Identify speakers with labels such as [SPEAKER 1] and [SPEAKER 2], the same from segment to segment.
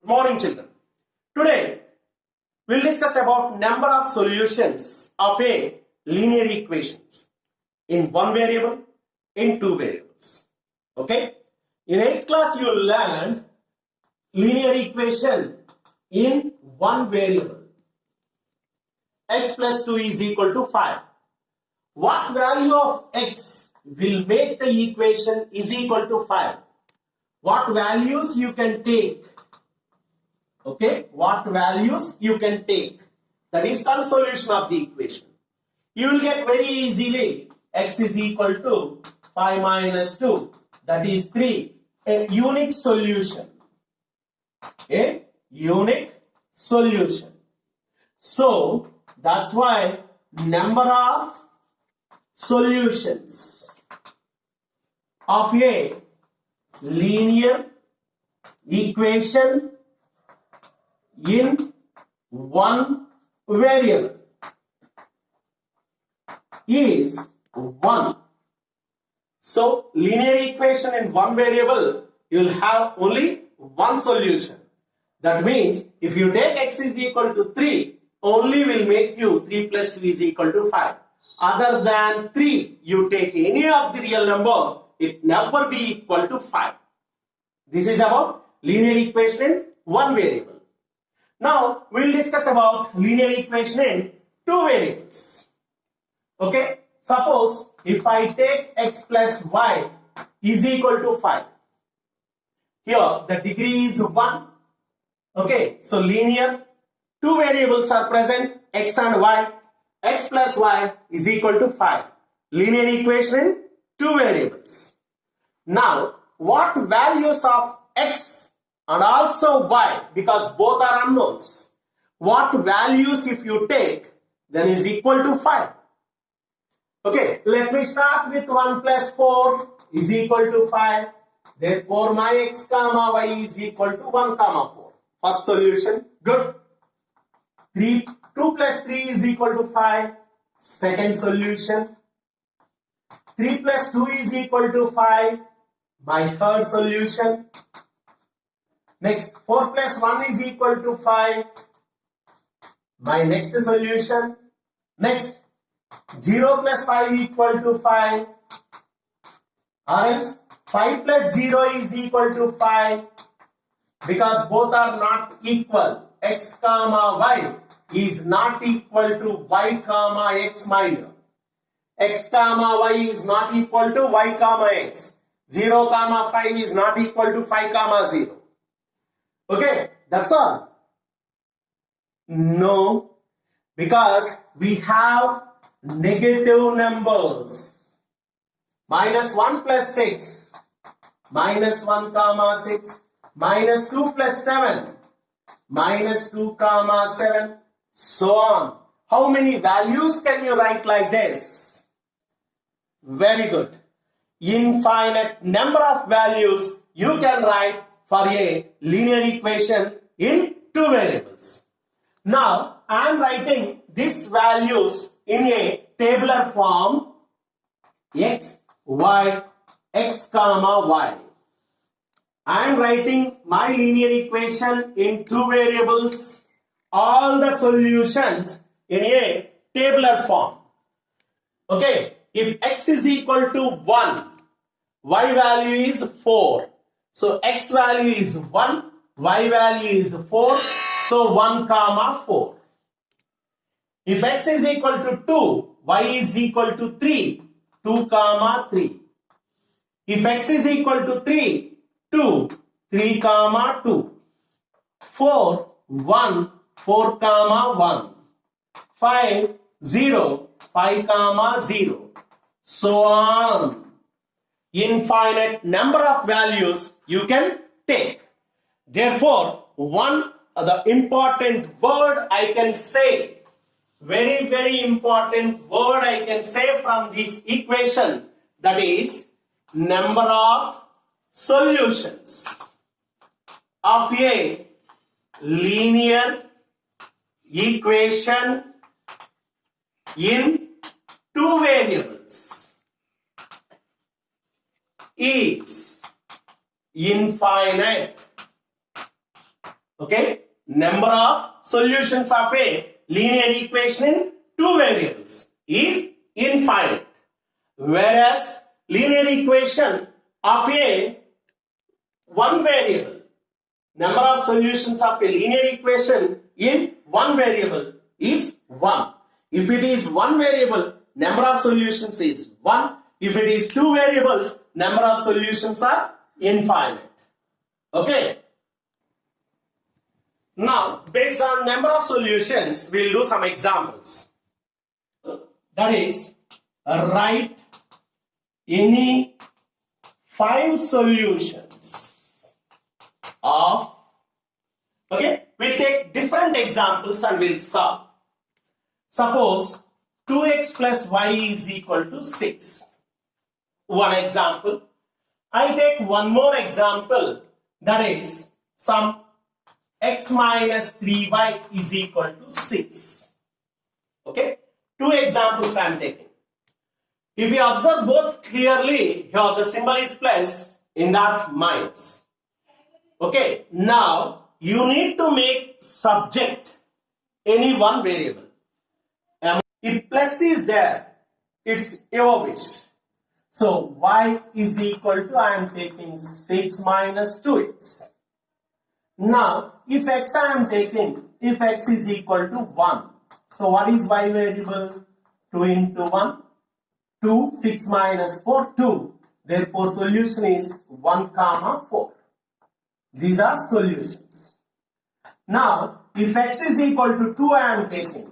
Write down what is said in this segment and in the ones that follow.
[SPEAKER 1] Morning children. Today we'll discuss about number of solutions of a linear equations in one variable, in two variables. Okay? In 8th class you learned linear equation in one variable. X plus 2 is equal to 5. What value of x will make the equation is equal to 5? What values you can take? Okay, what values you can take? That is called solution of the equation. You will get very easily x is equal to 5 minus 2, that is 3. A unique solution. A unique solution. So that's why number of solutions of a linear equation in one variable is 1. So linear equation in one variable, you will have only one solution. That means if you take x is equal to 3, only will make you 3 plus 2 is equal to 5. Other than 3, you take any of the real number, it never be equal to 5. This is about linear equation in one variable. Now we'll discuss about linear equation in two variables. Okay, suppose if I take x plus y is equal to 5. Here the degree is 1. Okay, so linear, two variables are present, x and y. X plus y is equal to 5. Linear equation in two variables. Now what values of x and also y, because both are unknowns, what values if you take then is equal to 5. Okay, let me start with 1 plus 4 is equal to 5. Therefore my x comma y is equal to 1 comma 4. First solution, good. 2 plus 3 is equal to 5. Second solution. 3 plus 2 is equal to 5. My third solution. Next, 4 plus 1 is equal to 5. My next solution. Next, 0 plus 5 equal to 5. Or else, 5 plus 0 is equal to 5. Because both are not equal. X comma y is not equal to y comma x, my dear. X comma y is not equal to y comma x. 0 comma 5 is not equal to 5 comma 0. Okay, that's all. No, because we have negative numbers. Minus 1 plus 6, minus 1 comma 6, minus 2 plus 7, minus 2 comma 7, so on. How many values can you write like this? Very good. Infinite number of values you can write for a linear equation in two variables. Now I am writing these values in a tabular form, x, y, x comma y. I am writing my linear equation in two variables, all the solutions in a tabular form. Okay, if x is equal to 1, y value is 4. So x value is 1, y value is 4, so 1 comma 4. If x is equal to 2, y is equal to 3, 2 comma 3. If x is equal to 3, 2, 3 comma 2. 4, 1, 4 comma 1. 5, 0, 5 comma 0. So on. Infinite number of values you can take. Therefore, the important word I can say, very important word I can say from this equation, that is number of solutions of a linear equation in two variables is infinite Okay, number of solutions of a linear equation in two variables is infinite, whereas linear equation of a one variable, number of solutions of a linear equation in one variable is 1. If it is one variable, number of solutions is 1. If it is two variables, number of solutions are infinite. Okay. Now, based on number of solutions, we'll do some examples. That is, write any 5 solutions of, okay, we'll take different examples and we'll solve. Suppose 2x plus y is equal to 6. One example. I'll take one more example, that is some x minus 3y is equal to 6. Okay, 2 examples I am taking. If you observe both clearly, here the symbol is plus, in that minus. Okay, now you need to make subject any one variable. If plus is there, it's your wish. So y is equal to, I am taking 6 minus 2x. Now, if x I am taking, if x is equal to 1. So what is y variable? 2 into 1. 2, 6 minus 4, 2. Therefore, solution is 1 comma 4. These are solutions. Now, if x is equal to 2, I am taking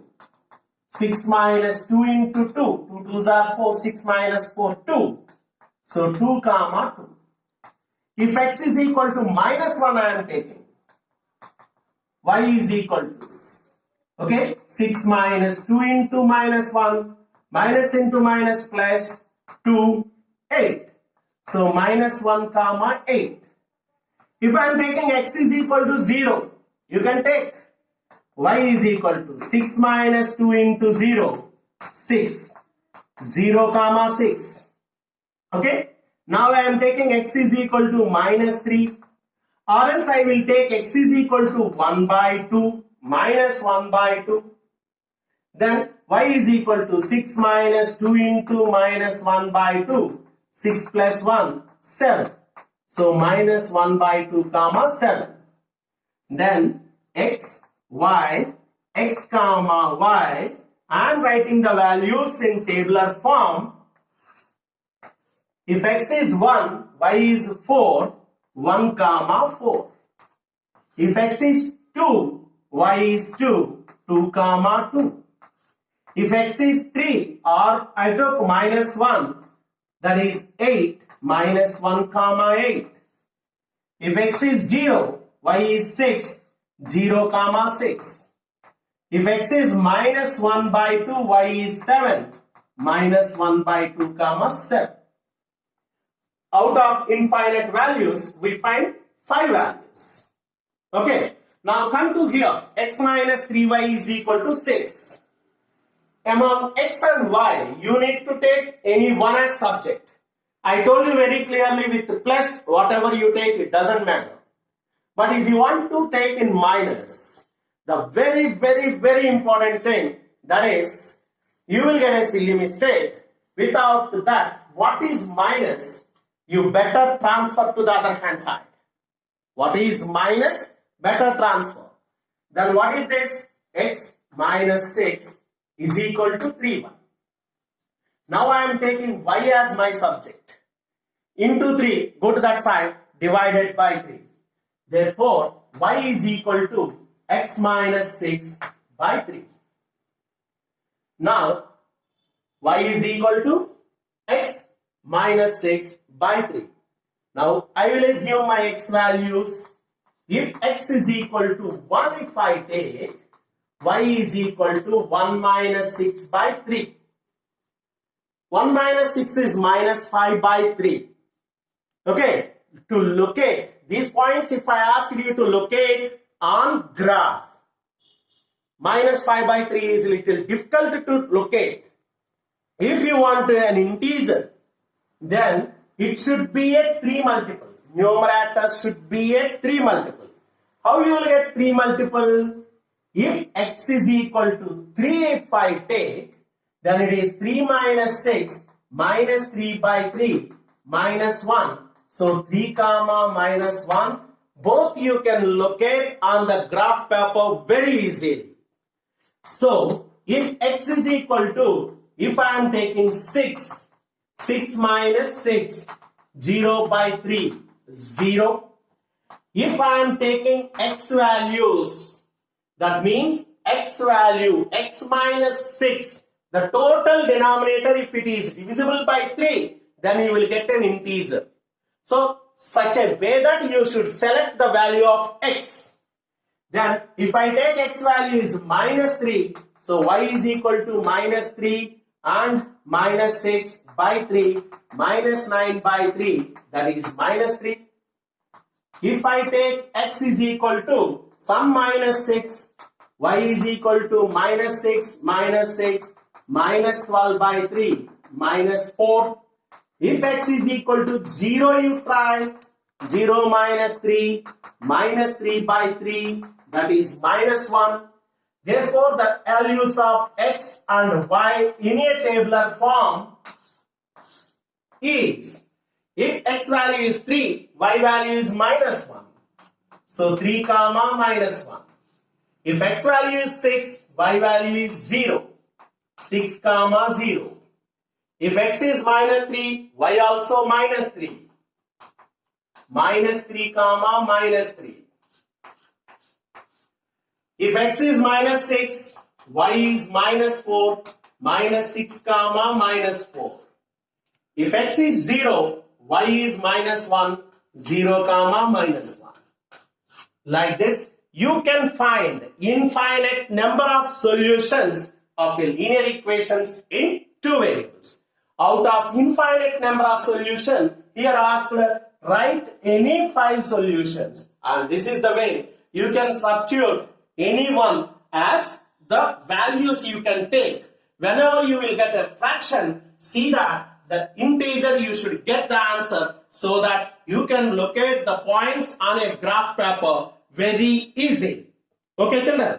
[SPEAKER 1] 6 minus 2 into 2. 2 2s are 4, 6 minus 4, 2. So 2 comma 2. If x is equal to minus 1, I am taking y is equal to, okay, 6 minus 2 into minus 1, minus into minus plus 2, 8. So minus 1 comma 8. If I am taking x is equal to 0, you can take y is equal to 6 minus 2 into 0, 6, 0 comma 6. Okay, now I am taking x is equal to minus 3, or else I will take x is equal to 1 by 2 minus 1 by 2. Then y is equal to 6 minus 2 into minus 1 by 2. 6 plus 1, 7. So minus 1 by 2 comma 7. Then x, y, x comma y. I am writing the values in tabular form. If x is 1, y is 4. 1 comma 4. If x is 2, y is 2, 2 comma 2. If x is 3, or I took minus 1, that is 8, minus 1 comma 8. If x is 0, y is 6, 0 comma 6. If x is minus 1 by 2, y is 7, minus 1 by 2 comma 7. Out of infinite values, we find 5 values. Okay, now come to here, x minus 3y is equal to 6. Among x and y, you need to take any one as subject. I told you very clearly with plus, whatever you take, it doesn't matter. But if you want to take in minus, the very important thing, that is, you will get a silly mistake. Without that, what is minus? You better transfer to the other hand side. What is minus? Better transfer. Then what is this? X minus 6 is equal to 3y. Now I am taking y as my subject. Into 3, go to that side, divided by 3. Therefore, y is equal to x minus 6 by 3. Now, y is equal to x minus 6 by 3. Now, I will assume my x values. If x is equal to 1, if I take, y is equal to 1 minus 6 by 3. 1 minus 6 is minus 5 by 3. Okay, to locate these points, if I ask you to locate on graph, minus 5 by 3 is a little difficult to locate. If you want an integer, then it should be a 3 multiple. Numerator should be a 3 multiple. How you will get 3 multiple? If x is equal to 3, if I take, then it is 3 minus 6 minus 3 by 3 minus 1. So 3 comma minus 1. Both you can locate on the graph paper very easily. So if x is equal to, if I am taking 6, 6 minus 6, 0 by 3, 0. If I am taking x values, that means x value, x minus 6, the total denominator, if it is divisible by 3, then you will get an integer. So, such a way that you should select the value of x. Then, if I take x value is minus 3, so y is equal to minus 3 and minus 6 by 3 minus 9 by 3, that is minus 3. If I take x is equal to some minus 6, y is equal to minus 6 minus 6 minus 12 by 3 minus 4. If x is equal to 0, you try 0 minus 3 by 3, that is minus 1. Therefore, the values of x and y in a tabular form is, if x value is 3, y value is minus 1. So 3 comma minus 1. If x value is 6, y value is 0. 6 comma 0. If x is minus 3, y also minus 3. Minus 3 comma minus 3. If x is minus 6, y is minus 4. Minus 6 comma minus 4. If x is 0, y is minus 1. 0 comma minus 1. Like this, you can find infinite number of solutions of a linear equations in 2 variables. Out of infinite number of solutions, here asked write any 5 solutions, and this is the way you can substitute any one as the values you can take. Whenever you will get a fraction, see that the integer you should get the answer so that you can locate the points on a graph paper very easy. Okay, children?